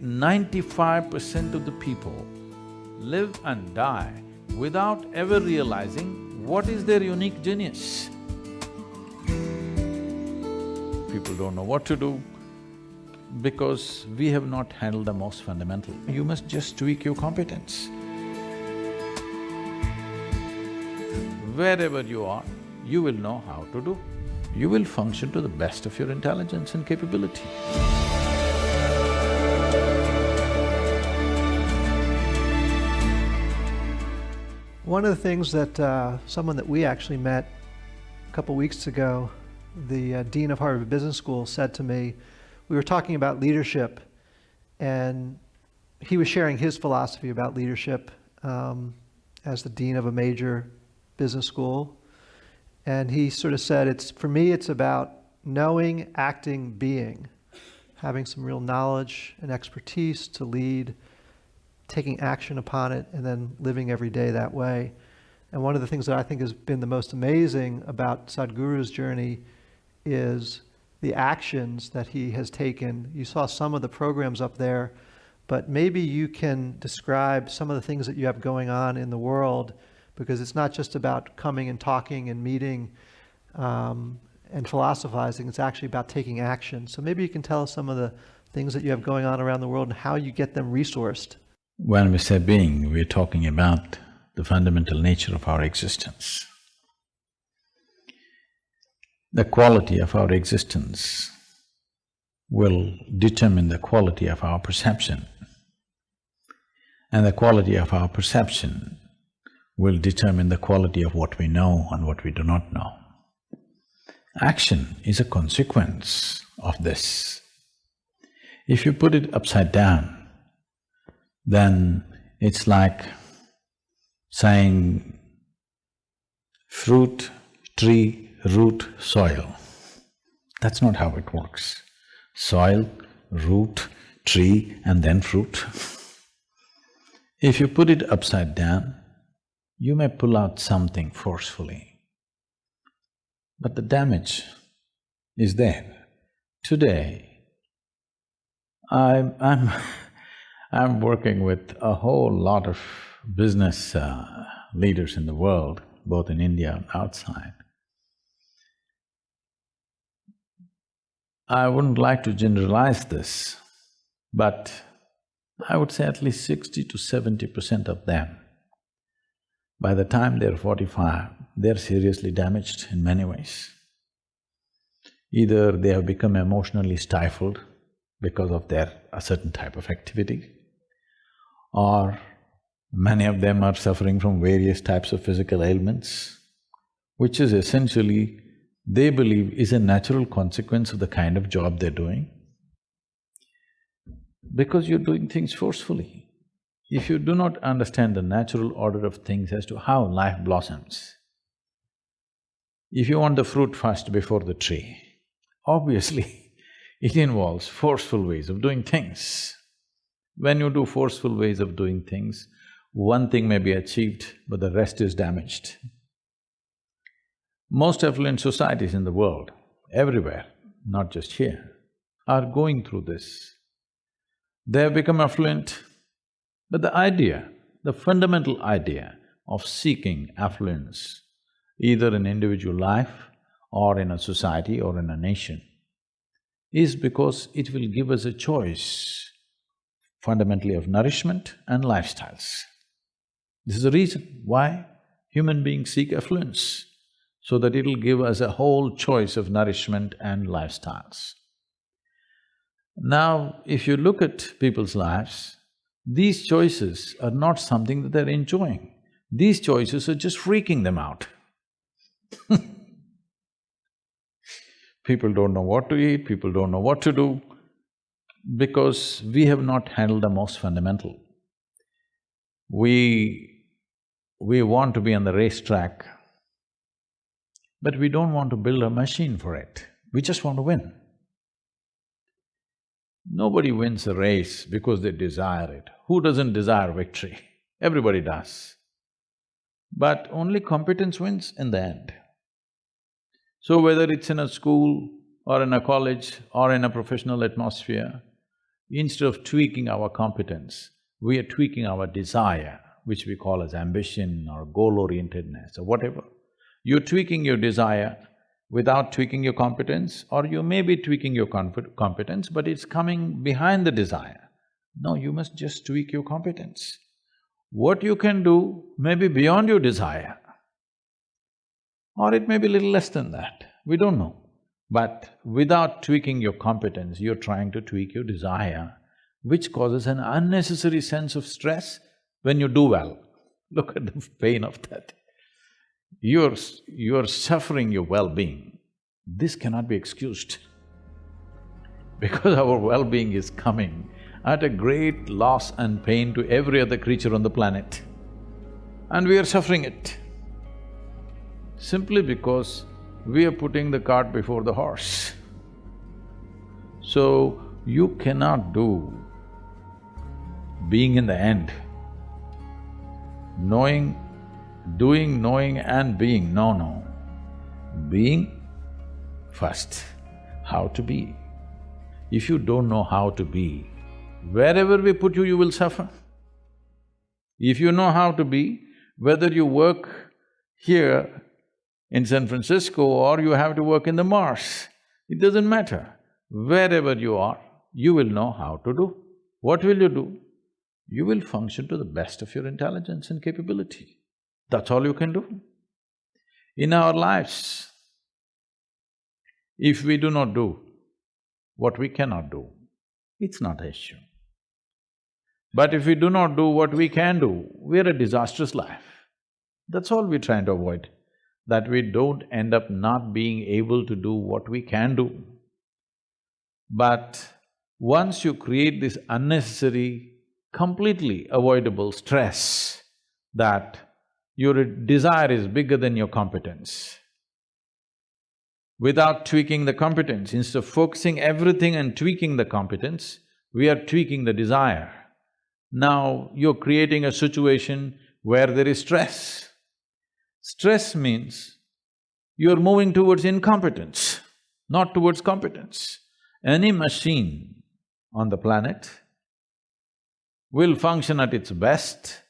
95% of the people live and die without ever realizing what is their unique genius. People don't know what to do because we have not handled the most fundamental. You must just tweak your competence. Wherever you are, you will know how to do. You will function to the best of your intelligence and capability. One of the things that someone that we actually met a couple weeks ago, the Dean of Harvard Business School, said to me, we were talking about leadership, and he was sharing his philosophy about leadership as the dean of a major business school. And he sort of said, for me, it's about knowing, acting, being, having some real knowledge and expertise to lead, taking action upon it, and then living every day that way. And one of the things that I think has been the most amazing about Sadhguru's journey is the actions that he has taken. You saw some of the programs up there, but maybe you can describe some of the things that you have going on in the world, because it's not just about coming and talking and meeting and philosophizing, it's actually about taking action. So maybe you can tell us some of the things that you have going on around the world and how you get them resourced. When we say being, we're talking about the fundamental nature of our existence. The quality of our existence will determine the quality of our perception, and the quality of our perception will determine the quality of what we know and what we do not know. Action is a consequence of this. If you put it upside down, then it's like saying fruit, tree, root, soil. That's not how it works. Soil, root, tree, and then fruit. If you put it upside down, you may pull out something forcefully, but the damage is there. Today, I'm working with a whole lot of business leaders in the world, both in India and outside. I wouldn't like to generalize this, but I would say at least 60 to 70% of them, by the time they're 45, they're seriously damaged in many ways. Either they have become emotionally stifled because of a certain type of activity, or many of them are suffering from various types of physical ailments, which is essentially, they believe, is a natural consequence of the kind of job they're doing. Because you're doing things forcefully. If you do not understand the natural order of things as to how life blossoms, if you want the fruit first before the tree, obviously it involves forceful ways of doing things. When you do forceful ways of doing things, one thing may be achieved, but the rest is damaged. Most affluent societies in the world, everywhere, not just here, are going through this. They have become affluent, but the fundamental idea of seeking affluence, either in individual life or in a society or in a nation, is because it will give us a choice fundamentally of nourishment and lifestyles. This is the reason why human beings seek affluence, so that it'll give us a whole choice of nourishment and lifestyles. Now, if you look at people's lives, these choices are not something that they're enjoying. These choices are just freaking them out. People don't know what to eat, people don't know what to do, because we have not handled the most fundamental. We want to be on the racetrack, but we don't want to build a machine for it, we just want to win. Nobody wins a race because they desire it. Who doesn't desire victory? Everybody does. But only competence wins in the end. So whether it's in a school or in a college or in a professional atmosphere, Instead of tweaking our competence, we are tweaking our desire, which we call as ambition or goal-orientedness or whatever. You're tweaking your desire without tweaking your competence, or you may be tweaking your competence, but it's coming behind the desire. No, you must just tweak your competence. What you can do may be beyond your desire, or it may be little less than that, we don't know. But without tweaking your competence, you're trying to tweak your desire, which causes an unnecessary sense of stress when you do well. Look at the pain of that. You're suffering your well-being. This cannot be excused because our well-being is coming at a great loss and pain to every other creature on the planet. And we are suffering it simply because we are putting the cart before the horse. So, you cannot do being in the end, doing, knowing and being, no. Being first, how to be. If you don't know how to be, wherever we put you, you will suffer. If you know how to be, whether you work here in San Francisco or you have to work in the Mars, it doesn't matter. Wherever you are, you will know how to do. What will you do? You will function to the best of your intelligence and capability. That's all you can do. In our lives, if we do not do what we cannot do, it's not an issue. But if we do not do what we can do, we're a disastrous life. That's all we're trying to avoid, that we don't end up not being able to do what we can do. But once you create this unnecessary, completely avoidable stress that your desire is bigger than your competence, without tweaking the competence, instead of focusing everything and tweaking the competence, we are tweaking the desire. Now you're creating a situation where there is stress. Stress means you're moving towards incompetence, not towards competence. Any machine on the planet will function at its best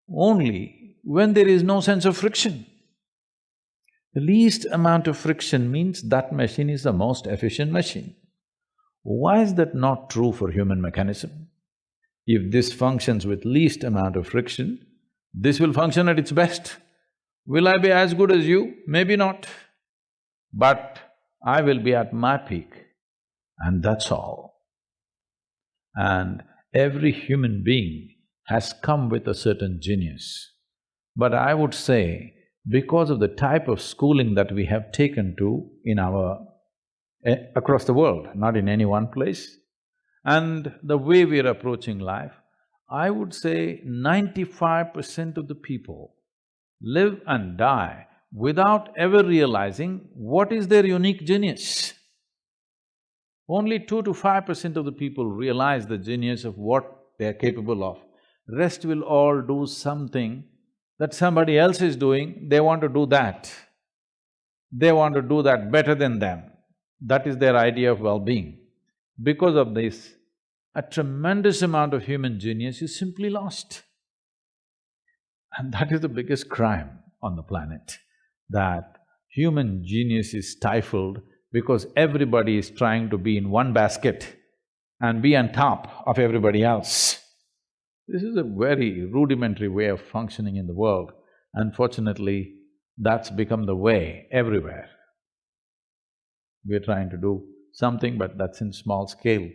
only when there is no sense of friction. The least amount of friction means that machine is the most efficient machine. Why is that not true for human mechanism? If this functions with least amount of friction, this will function at its best. Will I be as good as you? Maybe not. But I will be at my peak, and that's all. And every human being has come with a certain genius. But I would say, because of the type of schooling that we have taken to in across the world, not in any one place, and the way we are approaching life, I would say 95% of the people live and die without ever realizing what is their unique genius. Only 2 to 5% of the people realize the genius of what they're capable of. Rest will all do something that somebody else is doing, they want to do that. They want to do that better than them. That is their idea of well-being. Because of this, a tremendous amount of human genius is simply lost. And that is the biggest crime on the planet, that human genius is stifled because everybody is trying to be in one basket and be on top of everybody else. This is a very rudimentary way of functioning in the world. Unfortunately, that's become the way everywhere. We're trying to do something, but that's in small scale.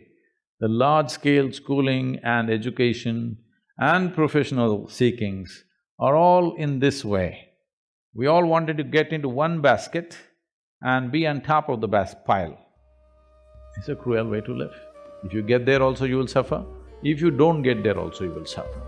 The large-scale schooling and education and professional seekings are all in this way. We all wanted to get into one basket and be on top of the pile. It's a cruel way to live. If you get there also, you will suffer. If you don't get there also, you will suffer.